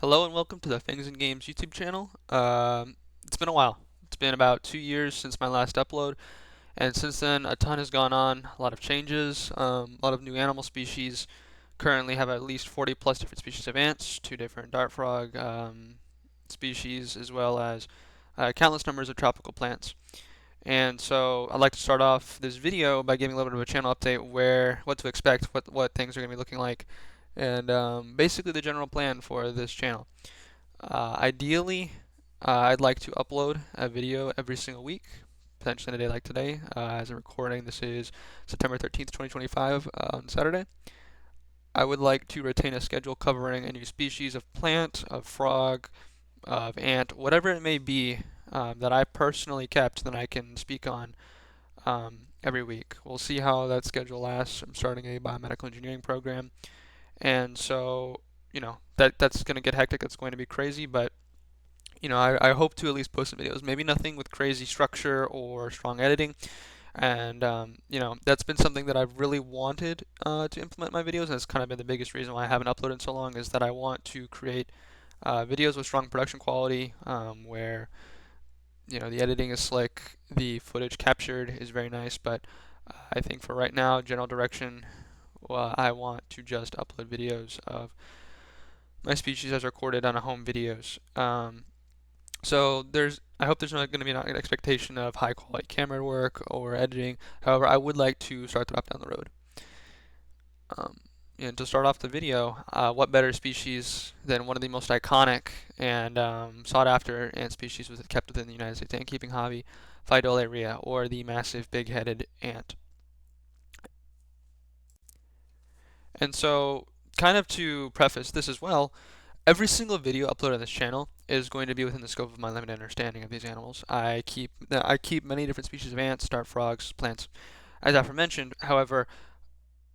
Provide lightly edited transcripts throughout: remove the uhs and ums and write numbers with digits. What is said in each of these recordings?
Hello and welcome to the Things and Games YouTube channel. It's been a while. It's been about 2 years since my last upload, and since then a ton has gone on. A lot of changes, a lot of new animal species. Currently have at least 40 plus different species of ants, two different dart frog species, as well as countless numbers of tropical plants. And so I'd like to start off this video by giving a little bit of a channel update what to expect, what things are going to be looking like, and basically the general plan for this channel. Ideally, I'd like to upload a video every single week, potentially on a day like today. As I'm recording, this is September 13th, 2025, on Saturday. I would like to retain a schedule covering a new species of plant, of frog, of ant, whatever it may be that I personally kept that I can speak on every week. We'll see how that schedule lasts. I'm starting a biomedical engineering program, and so that's going to get hectic. It's going to be crazy, but I hope to at least post some videos. Maybe nothing with crazy structure or strong editing. And that's been something that I've really wanted to implement in my videos, and it's kind of been the biggest reason why I haven't uploaded in so long. Is that I want to create videos with strong production quality, where the editing is slick, the footage captured is very nice. But I think for right now, general direction, well, I want to just upload videos of my species as recorded on a home videos. So I hope there's not going to be an expectation of high quality camera work or editing. However, I would like to start that up down the road. Um, and to start off the video, what better species than one of the most iconic and sought after ant species kept within the United States ant keeping hobby, Pheidole Rhea, or the massive big headed ant. And so, kind of to preface this as well, every single video uploaded on this channel is going to be within the scope of my limited understanding of these animals. I keep many different species of ants, dart frogs, plants, as aforementioned. However,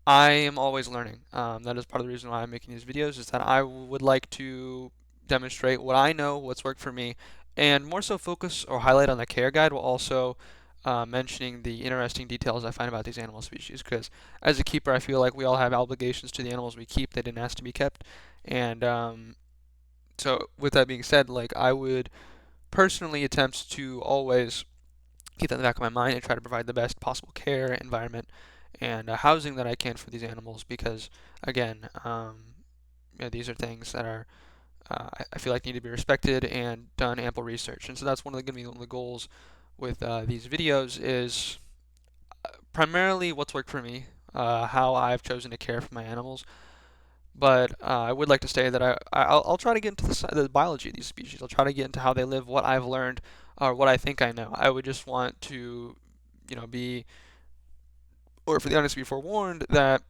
I am always learning. That is part of the reason why I'm making these videos, is that I would like to demonstrate what I know, what's worked for me, and more so focus or highlight on the care guide while also mentioning the interesting details I find about these animal species. Because as a keeper, I feel like we all have obligations to the animals we keep. They didn't ask to be kept, and so with that being said, like I would personally attempt to always keep that in the back of my mind and try to provide the best possible care, environment, and housing that I can for these animals because, again, these are things that are I feel like need to be respected and done ample research. And so that's going to be one of the goals with these videos is primarily what's worked for me, how I've chosen to care for my animals. But I would like to say that I'll try to get into the biology of these species. I'll try to get into how they live, what I've learned, or what I think I know. I would just want to, be, or for the audience to be forewarned that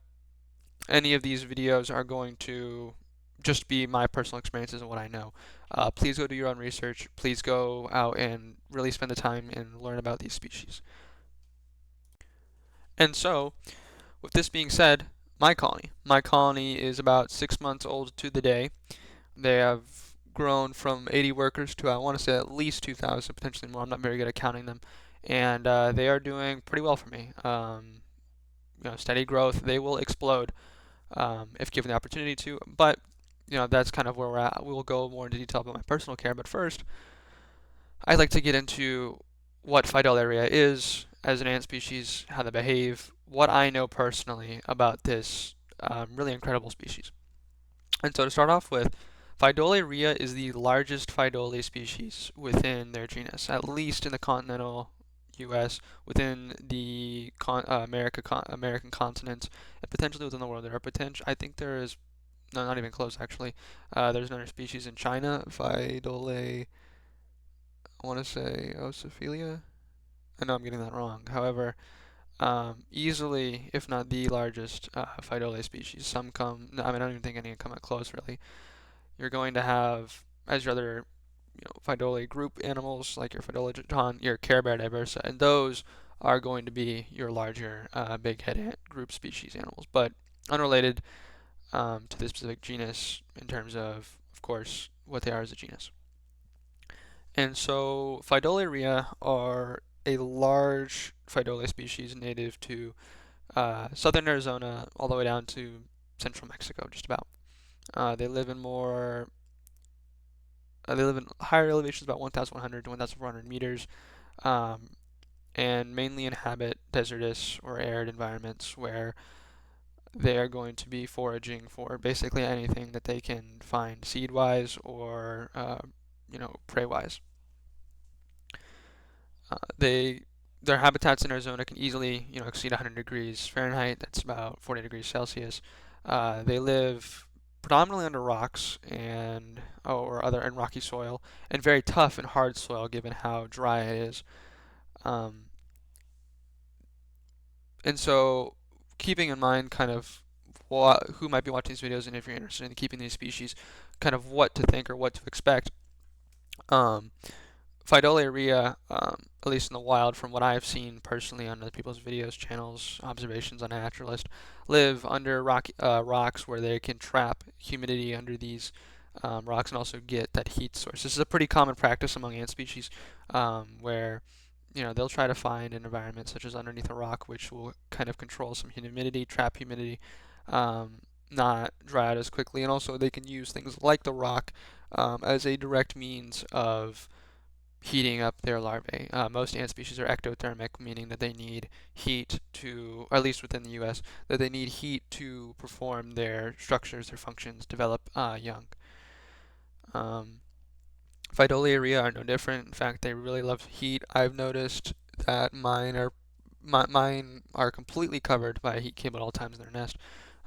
any of these videos are going to just be my personal experiences and what I know. Please go do your own research. Please go out and really spend the time and learn about these species. And so, with this being said, my colony is about 6 months old to the day. They have grown from 80 workers to I want to say at least 2,000, potentially more. I'm not very good at counting them, and they are doing pretty well for me. Steady growth. They will explode if given the opportunity to, but that's kind of where we're at. We will go more into detail about my personal care, but first, I'd like to get into what Pheidole Rhea is as an ant species, how they behave, what I know personally about this really incredible species. And so to start off with, Pheidole Rhea is the largest Pheidole species within their genus, at least in the continental U.S., within the American continent, and potentially within the world. I think there is, no, not even close actually. There's another species in China, Pheidole, I want to say Ossophilia. I know I'm getting that wrong. However, easily, if not the largest Pheidole species. Some come, I mean, I don't even think any come up close really. You're going to have, as your other, Pheidole group animals, like your Pheidolodon, your Care Bear diversa, and those are going to be your larger big head ant group species animals, but unrelated to this specific genus in terms of course, what they are as a genus. And so Pheidole rhea are a large Pheidole species native to southern Arizona all the way down to central Mexico, just about. They live in more They live in higher elevations, about 1,100 to 1,400 meters, um, and mainly inhabit desertous or arid environments where they are going to be foraging for basically anything that they can find seed-wise or prey-wise. They their habitats in Arizona can easily exceed 100 degrees Fahrenheit. That's about 40 degrees Celsius. They live predominantly under rocks and rocky soil, and very tough and hard soil given how dry it is. Um, and so, keeping in mind kind of who might be watching these videos, and if you're interested in keeping these species, kind of what to think or what to expect. Um, Pheidole Rhea, at least in the wild, from what I've seen personally on other people's videos, channels, observations on a naturalist, live under rocks where they can trap humidity under these rocks and also get that heat source. This is a pretty common practice among ant species, where they'll try to find an environment such as underneath a rock, which will kind of control some humidity, trap humidity, um, not dry out as quickly, and also they can use things like the rock as a direct means of heating up their larvae. Most ant species are ectothermic, meaning that they need heat to, or at least within the U.S., that they need heat to perform their structures, their functions, develop young. Um, Pheidole Rhea are no different. In fact, they really love heat. I've noticed that mine are completely covered by a heat cable at all times in their nest.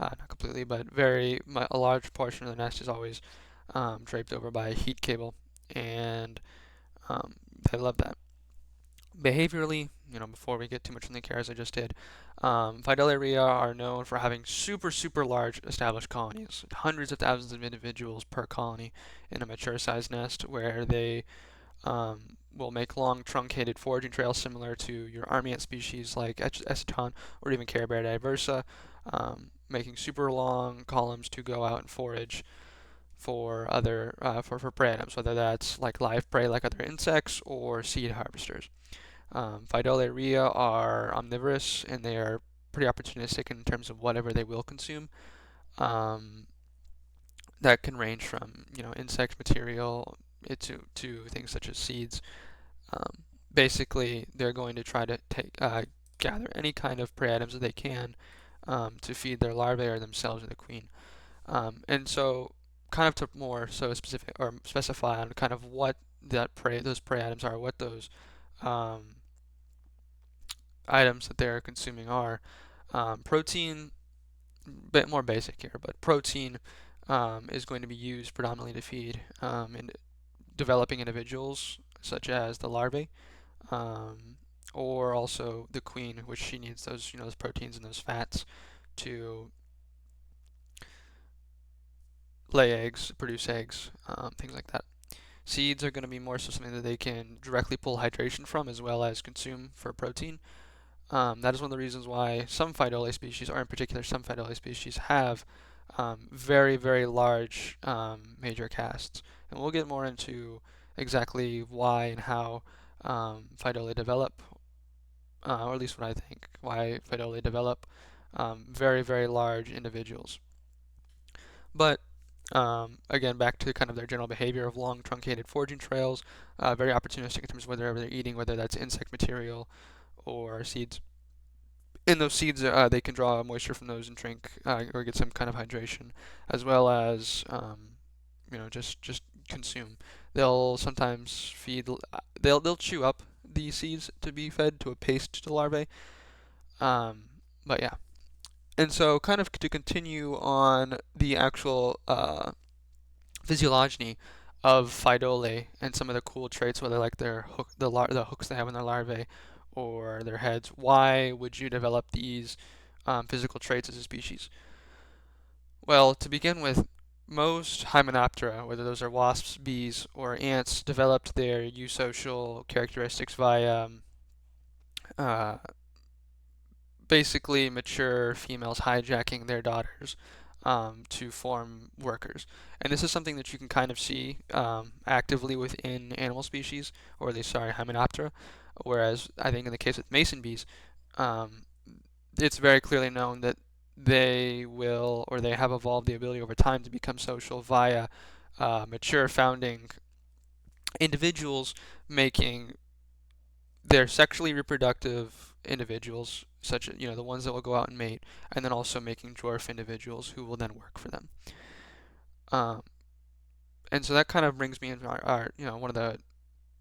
Not completely, but a large portion of the nest is always draped over by a heat cable, and um, they love that. Behaviorally, before we get too much in the care as I just did, Pheidole Rhea are known for having super, super large established colonies, hundreds of thousands of individuals per colony in a mature sized nest, where they will make long truncated foraging trails similar to your army ant species like Eciton or even Caribera diversa, making super long columns to go out and forage for other for prey items, whether that's like live prey like other insects or seed harvesters. Pheidole Rhea are omnivorous and they are pretty opportunistic in terms of whatever they will consume. Um, that can range from insect material to things such as seeds. Basically, they're going to try to gather any kind of prey items that they can to feed their larvae or themselves or the queen. And so, kind of to more so specific or specify on kind of what those prey items are, what those um, items that they're consuming are. Protein, bit more basic here, but protein is going to be used predominantly to feed in developing individuals, such as the larvae, um, or also the queen, which she needs those proteins and those fats to lay eggs, produce eggs, things like that. Seeds are going to be more so something that they can directly pull hydration from as well as consume for protein. That is one of the reasons why some Pheidole species, or in particular some Pheidole species, have very, very large major casts. And we'll get more into exactly why and how Pheidole develop, or at least what I think, why Pheidole develop very, very large individuals. But again, back to kind of their general behavior of long truncated foraging trails, very opportunistic in terms of whatever they're eating, whether that's insect material or seeds. In those seeds, they can draw moisture from those and drink or get some kind of hydration, as well as just consume. They'll sometimes they'll chew up the seeds to be fed to a paste to larvae. But yeah, and so kind of to continue on the actual physiology of Pheidole and some of the cool traits, whether like the hooks they have in their larvae or their heads. Why would you develop these physical traits as a species? Well, to begin with, most Hymenoptera, whether those are wasps, bees, or ants, developed their eusocial characteristics via uh, basically mature females hijacking their daughters to form workers. And this is something that you can kind of see actively within animal species, or at least, sorry, Hymenoptera. Whereas I think in the case with mason bees, um, it's very clearly known that they have evolved the ability over time to become social via mature founding individuals making their sexually reproductive individuals, such as the ones that will go out and mate, and then also making dwarf individuals who will then work for them. Um, and so that kind of brings me into our one of the,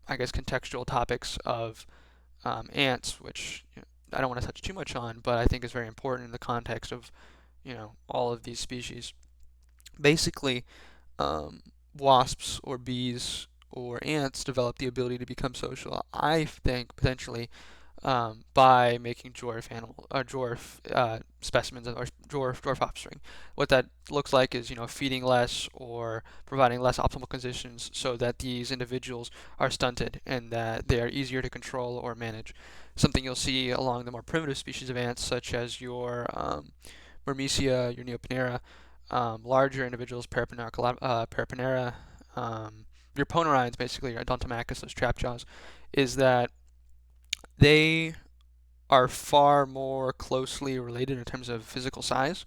I guess, contextual topics of ants, which I don't want to touch too much on, but I think is very important in the context of all of these species. Basically, um, wasps or bees or ants develop the ability to become social. I think potentially by making dwarf specimens or dwarf offspring. What that looks like is feeding less or providing less optimal conditions so that these individuals are stunted and that they are easier to control or manage. Something you'll see along the more primitive species of ants, such as your Myrmecia, your Neoponera, larger individuals, Paraponera, your Ponerines, basically, your Odontomachus, those trap jaws, is that they are far more closely related in terms of physical size,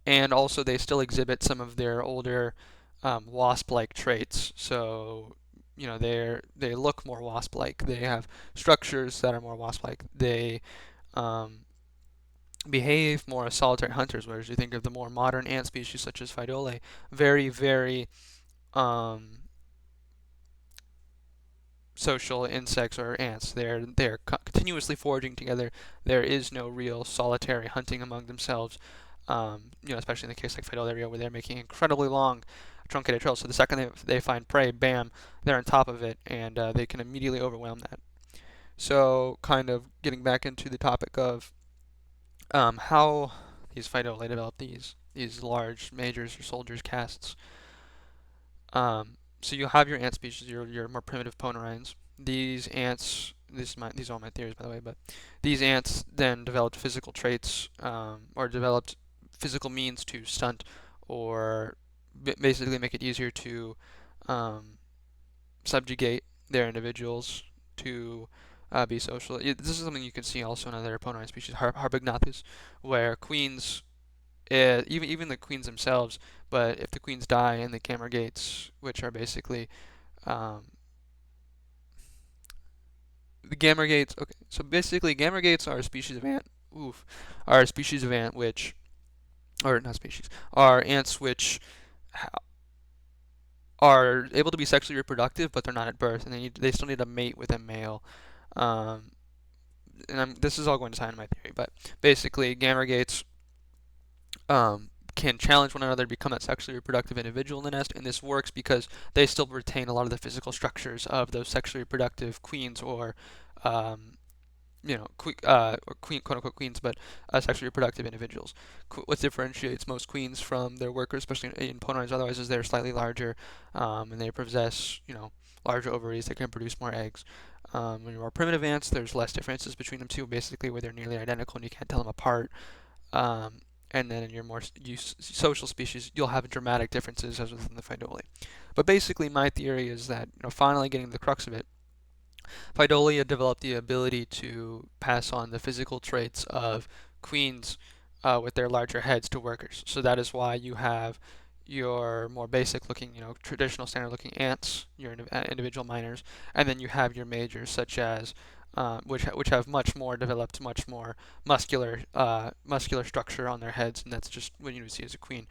and also they still exhibit some of their older wasp-like traits. So, they look more wasp-like. They have structures that are more wasp-like. They um, behave more as solitary hunters, whereas you think of the more modern ant species such as Pheidole, very, very um, social insects or ants. They're continuously foraging together. There is no real solitary hunting among themselves. Especially in the case like Pheidole Rhea, where they're making incredibly long truncated trails. So the second they find prey, bam, they're on top of it, and they can immediately overwhelm that. So, kind of getting back into the topic of how these Pheidole develop these large majors or soldiers casts. So you have your ant species, your more primitive Ponerines. These ants, these are all my theories by the way, but these ants then developed physical traits or developed physical means to stunt or basically make it easier to um, subjugate their individuals to be social. This is something you can see also in other Ponerine species, Harbignathus, where queens even the queens themselves, but if the queens die in the gamergates, which are basically um, the gamergates. Okay, so basically gamergates are a species of ant. Oof, are a species of ant which, or not species, are ants which are able to be sexually reproductive, but they're not at birth, and they still need to mate with a male. Um, this is all going to tie into my theory, but basically gamergates can challenge one another to become that sexually reproductive individual in the nest, and this works because they still retain a lot of the physical structures of those sexually reproductive queens or, um, or queen, quote unquote queens, but sexually reproductive individuals. What differentiates most queens from their workers, especially in Ponerines otherwise, is they're slightly larger, and they possess, larger ovaries that can produce more eggs. When you're more primitive ants, there's less differences between them two, basically where they're nearly identical and you can't tell them apart. Um, and then in your more social species, you'll have dramatic differences as within the Pheidole. But basically, my theory is that, finally getting to the crux of it, Phydolia developed the ability to pass on the physical traits of queens with their larger heads to workers. So that is why you have your more basic looking, traditional standard looking ants, your individual miners, and then you have your majors such as which have much more developed, much more muscular structure on their heads, and that's just what you would see as a queen.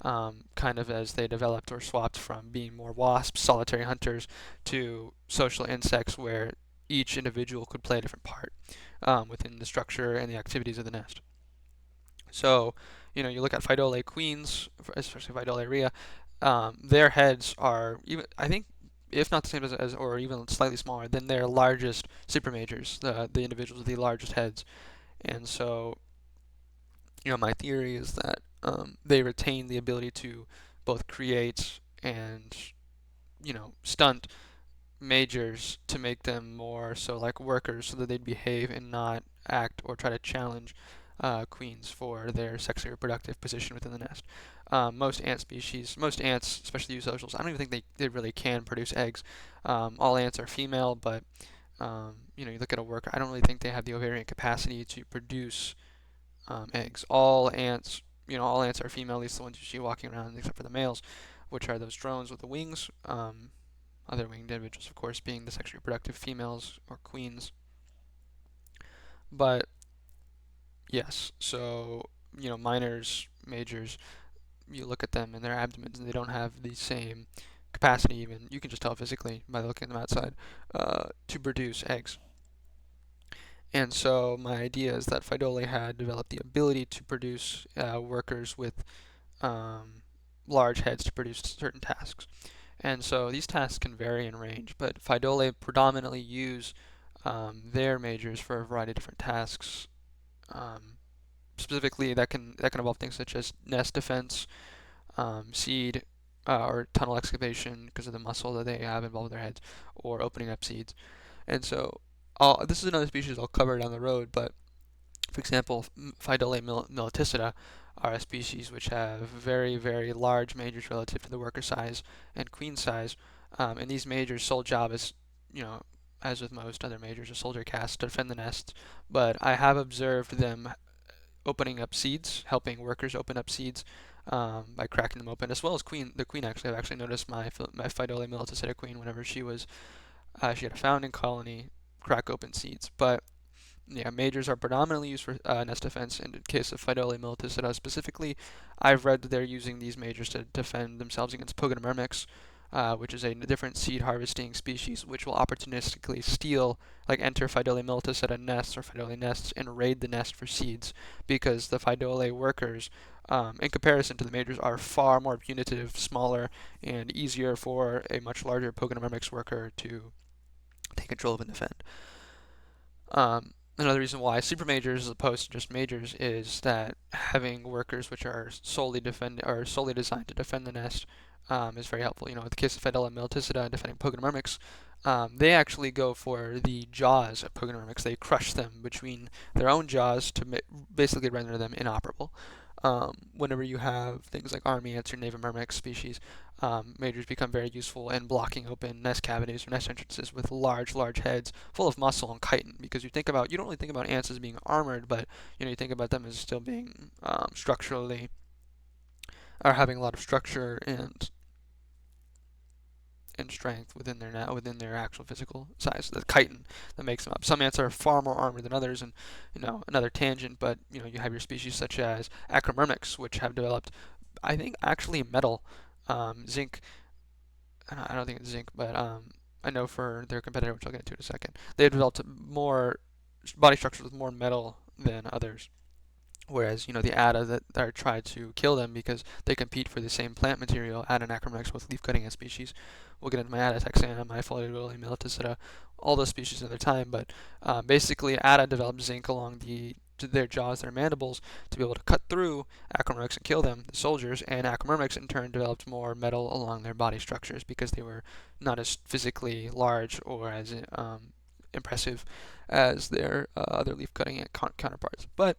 Kind of as they developed or swapped from being more wasps, solitary hunters, to social insects where each individual could play a different part within the structure and the activities of the nest. So, you look at Pheidole queens, especially Pheidole Rhea, their heads are even, I think, if not the same as or even slightly smaller than their largest supermajors, the individuals with the largest heads. And so, my theory is that they retain the ability to both create and, stunt majors to make them more so like workers so that they'd behave and not act or try to challenge queens for their sexually reproductive position within the nest. Most ants, especially eusocials, I don't even think they really can produce eggs. All ants are female, but you look at a worker, I don't really think they have the ovarian capacity to produce eggs. All ants are female, at least the ones you see walking around, except for the males, which are those drones with the wings. other winged individuals, of course, being the sexually reproductive females or queens. But yes, so minors, majors, you look at them and their abdomens, and they don't have the same capacity. Even you can just tell physically by looking at them outside to produce eggs. And so my idea is that Pheidole had developed the ability to produce workers with um, large heads to produce certain tasks. And so these tasks can vary in range, but Pheidole predominantly use their majors for a variety of different tasks. Um, Specifically, that can involve things such as nest defense, seed or tunnel excavation because of the muscle that they have involved with their heads, or opening up seeds. And so, this is another species I'll cover down the road, but for example, Pheidole militicida are a species which have very, very large majors relative to the worker size and queen size. And these majors' sole job is, you know, as with most other majors, a soldier caste to defend the nests. But I have observed them opening up seeds, helping workers open up seeds by cracking them open, as well as the queen. Actually, I've actually noticed my Pheidole militicida queen whenever she had a founding colony crack open seeds. But yeah, majors are predominantly used for nest defense. In the case of Pheidole militicida specifically, I've read that they're using these majors to defend themselves against Pogonomyrmex, which is a different seed harvesting species which will opportunistically steal, like enter Pheidole militicida nests or Pheidole nests and raid the nest for seeds, because the Pheidole workers, in comparison to the majors, are far more punitive, smaller, and easier for a much larger Pogonomyrmex worker to take control of and defend. Another reason why super majors as opposed to just majors is that having workers which are solely designed to defend the nest is very helpful. In the case of Pheidole militicida defending Pogonomyrmex, they actually go for the jaws of Pogonomyrmex. They crush them between their own jaws to basically render them inoperable. Whenever you have things like army ants or Myrmex species, majors become very useful in blocking open nest cavities or nest entrances with large, large heads full of muscle and chitin. Because you don't really think about ants as being armored, but you think about them as still being structurally, or having a lot of structure and strength within their actual physical size. The chitin that makes them up. Some ants are far more armored than others, and another tangent. But you have your species such as Acromyrmex, which have developed, I think, actually metal, zinc. I don't think it's zinc, but I know for their competitor, which I'll get into in a second, they have developed more body structures with more metal than others. Whereas, the ADA that are tried to kill them because they compete for the same plant material, ADA and acromyrmex, both leaf-cutting ant species. We'll get into my ADA taxana, my Pheidole militicida, all those species another time. But basically, ADA developed zinc along their jaws, their mandibles, to be able to cut through acromyrmex and kill them, the soldiers, and acromyrmex in turn developed more metal along their body structures because they were not as physically large or as impressive as their other leaf-cutting ant counterparts. But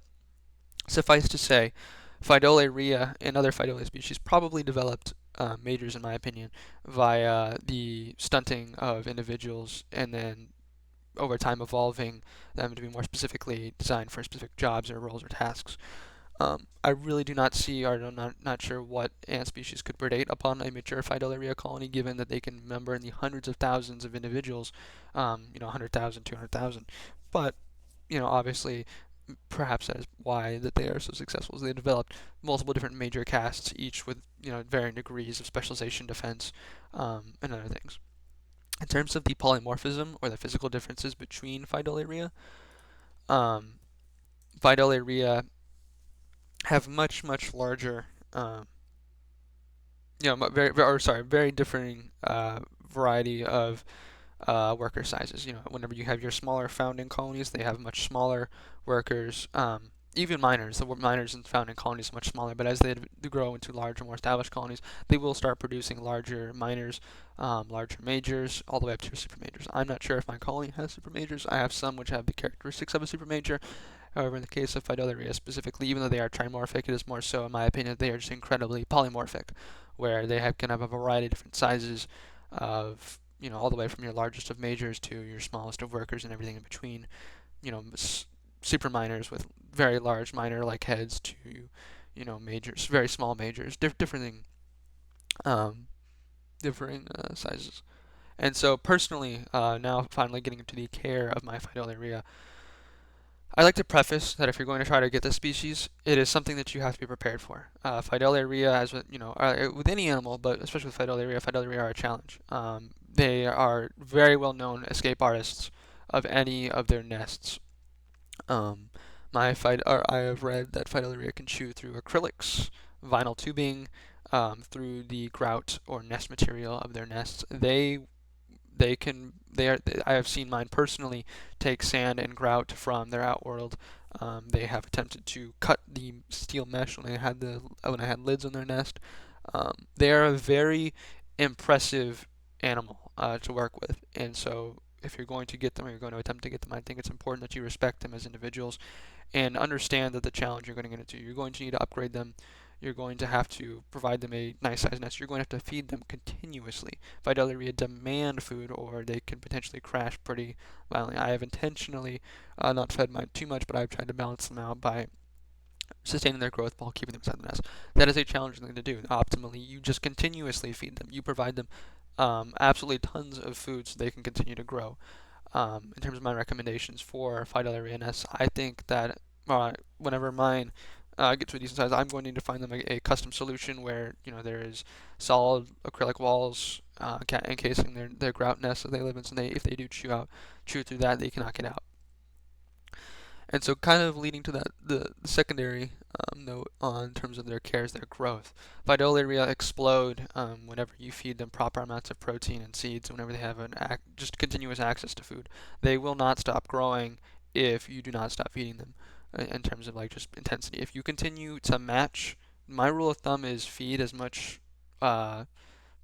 suffice to say, Pheidole Rhea and other Pheidole species probably developed majors, in my opinion, via the stunting of individuals and then over time evolving them to be more specifically designed for specific jobs or roles or tasks. I really do not see, or I'm not sure what ant species could predate upon a mature Pheidole Rhea colony, given that they can number in the hundreds of thousands of individuals, 100,000, 200,000. But obviously, perhaps that is why that they are so successful. Is they developed multiple different major castes, each with varying degrees of specialization, defense, and other things. In terms of the polymorphism or the physical differences between Pheidole Rhea, um, Pheidole Rhea have much larger, very differing variety of worker sizes. Whenever you have your smaller founding colonies, they have much smaller workers. Even miners, the miners in founding colonies are much smaller, but as they grow into larger, more established colonies, they will start producing larger miners, larger majors, all the way up to super majors. I'm not sure if my colony has super majors. I have some which have the characteristics of a super major. However, in the case of Pheidole Rhea specifically, even though they are trimorphic, it is more so, in my opinion, they are just incredibly polymorphic, where can have a variety of different sizes of all the way from your largest of majors to your smallest of workers and everything in between. Super miners with very large minor-like heads to, majors, very small majors, differing sizes. And so personally, now finally getting into the care of my Pheidole Rhea, I like to preface that if you're going to try to get this species, it is something that you have to be prepared for. Pheidole Rhea, as with, with any animal, but especially with Pheidole Rhea are a challenge. They are very well known escape artists of any of their nests. Um, I have read that Pheidole Rhea can chew through acrylics, vinyl tubing, through the grout or nest material of their nests. I have seen mine personally take sand and grout from their outworld. They have attempted to cut the steel mesh when I had lids on their nest. They are a very impressive animal to work with, and so if you're going to get them or you're going to attempt to get them, I think it's important that you respect them as individuals and understand that the challenge you're going to get into, you're going to need to upgrade them. You're going to have to provide them a nice sized nest. You're going to have to feed them continuously. Pheidole Rhea demand food, or they can potentially crash pretty violently. I have intentionally not fed mine too much, but I've tried to balance them out by sustaining their growth while keeping them inside the nest. That is a challenging thing to do. Optimally, you just continuously feed them. You provide them absolutely tons of food so they can continue to grow. In terms of my recommendations for $5 ANS, I think that whenever mine get to a decent size, I'm going to need to find them a custom solution where there is solid acrylic walls encasing their grout nests that they live in. So if they do chew through that, they cannot get out. And so, kind of leading to the secondary note on terms of their care is their growth. Pheidole Rhea explode whenever you feed them proper amounts of protein and seeds. Whenever they have just continuous access to food, they will not stop growing if you do not stop feeding them. In terms of like just intensity, if you continue to match, my rule of thumb is feed as much uh,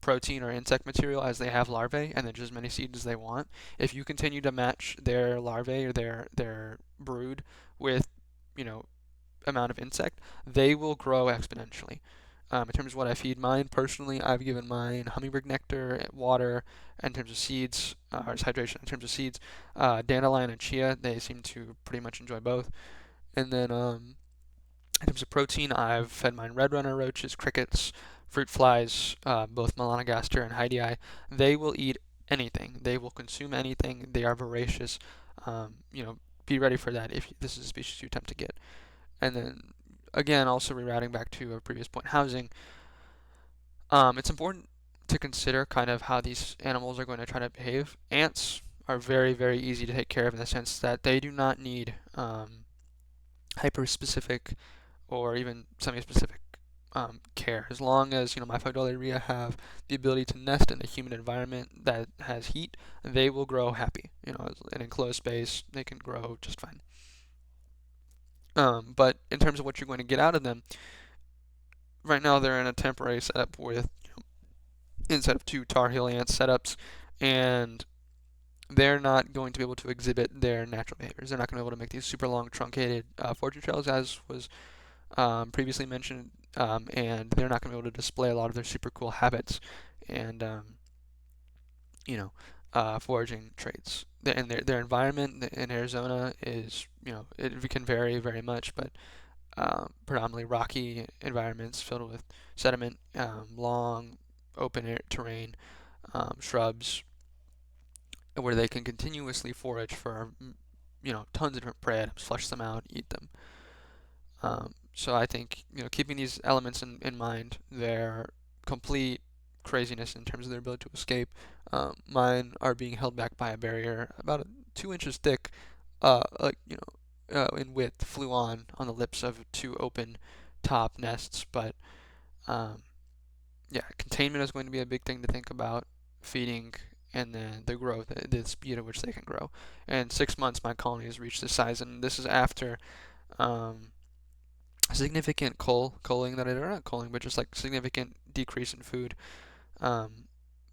protein or insect material as they have larvae, and then just as many seeds as they want. If you continue to match their larvae or their brood with, you know, amount of insect, they will grow exponentially. In terms of what I feed mine personally, I've given mine hummingbird nectar, water. In terms of seeds, or hydration. In terms of seeds, dandelion and chia, they seem to pretty much enjoy both. And then in terms of protein, I've fed mine red runner roaches, crickets, fruit flies, both melanogaster and hydei. They will eat anything. They will consume anything. They are voracious. Be ready for that if this is a species you attempt to get. And then, again, also rerouting back to a previous point, housing. It's important to consider kind of how these animals are going to try to behave. Ants are very, very easy to take care of in the sense that they do not need hyper-specific or even semi-specific care. As long as my Pheidole Rhea have the ability to nest in a humid environment that has heat, they will grow happy. In an enclosed space, they can grow just fine. But in terms of what you're going to get out of them, right now they're in a temporary setup with instead of two Tar Heel ant setups, and they're not going to be able to exhibit their natural behaviors. They're not going to be able to make these super long truncated foraging trails, as was previously mentioned, and they're not going to be able to display a lot of their super cool habits and foraging traits. And their environment in Arizona is it can vary very much, but predominantly rocky environments filled with sediment, long open air terrain, shrubs, where they can continuously forage for tons of different prey items, flush them out, eat them. So I think keeping these elements in mind, their complete craziness in terms of their ability to escape. Mine are being held back by a barrier about 2 inches thick, in width, flew on the lips of two open top nests. But um, yeah, containment is going to be a big thing to think about. Feeding and then the growth, the speed at which they can grow. And 6 months, my colony has reached this size, and this is after um, significant culling that or not culling, but just like significant decrease in food. Um,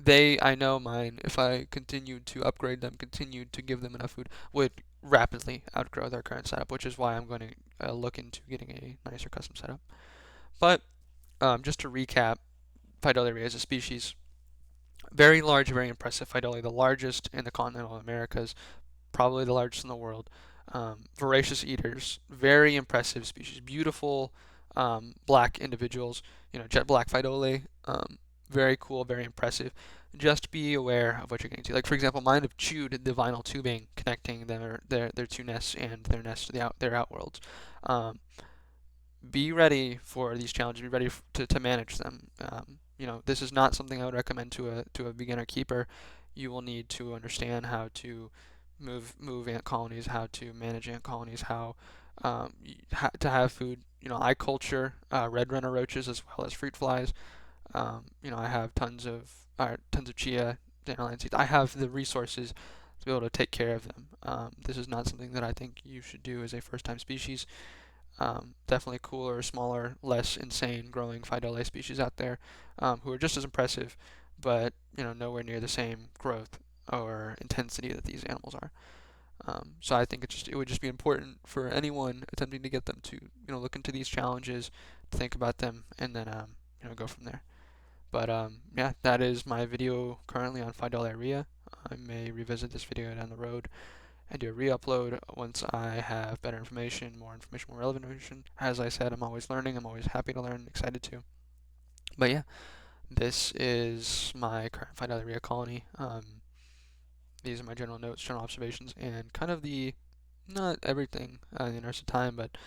I know mine, if I continued to upgrade them, continued to give them enough food, would rapidly outgrow their current setup, which is why I'm going to look into getting a nicer custom setup. But just to recap, Pheidole Rhea as a species, very large, very impressive Pheidole, the largest in the continental Americas, probably the largest in the world. Voracious eaters, very impressive species, beautiful black individuals. Jet black Pheidole, very cool, very impressive. just be aware of what you're getting to. Like for example, mine have chewed the vinyl tubing connecting their two nests and their nests to their outworlds. Um, be ready for these challenges. Be ready to manage them. This is not something I would recommend to a beginner keeper. You will need to understand how to move ant colonies, how to manage ant colonies, to have food. I culture red runner roaches as well as fruit flies. I have tons of chia, dandelion seeds. I have the resources to be able to take care of them. This is not something that I think you should do as a first-time species. Definitely cooler, smaller, less insane growing Pheidole species out there who are just as impressive, but nowhere near the same growth or intensity that these animals are. So I think it would just be important for anyone attempting to get them to look into these challenges, think about them, and then go from there. But yeah, that is my video currently on Pheidole Rhea. I may revisit this video down the road and do a re-upload once I have better information, more relevant information. As I said, I'm always learning. I'm always happy to learn, excited to. But yeah, this is my current Pheidole Rhea colony. These are my general notes, general observations, and kind of not everything in the interest of time, but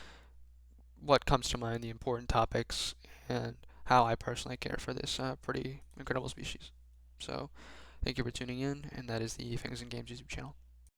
what comes to mind, the important topics, and how I personally care for this pretty incredible species. So, thank you for tuning in, and that is the Things and Games YouTube channel.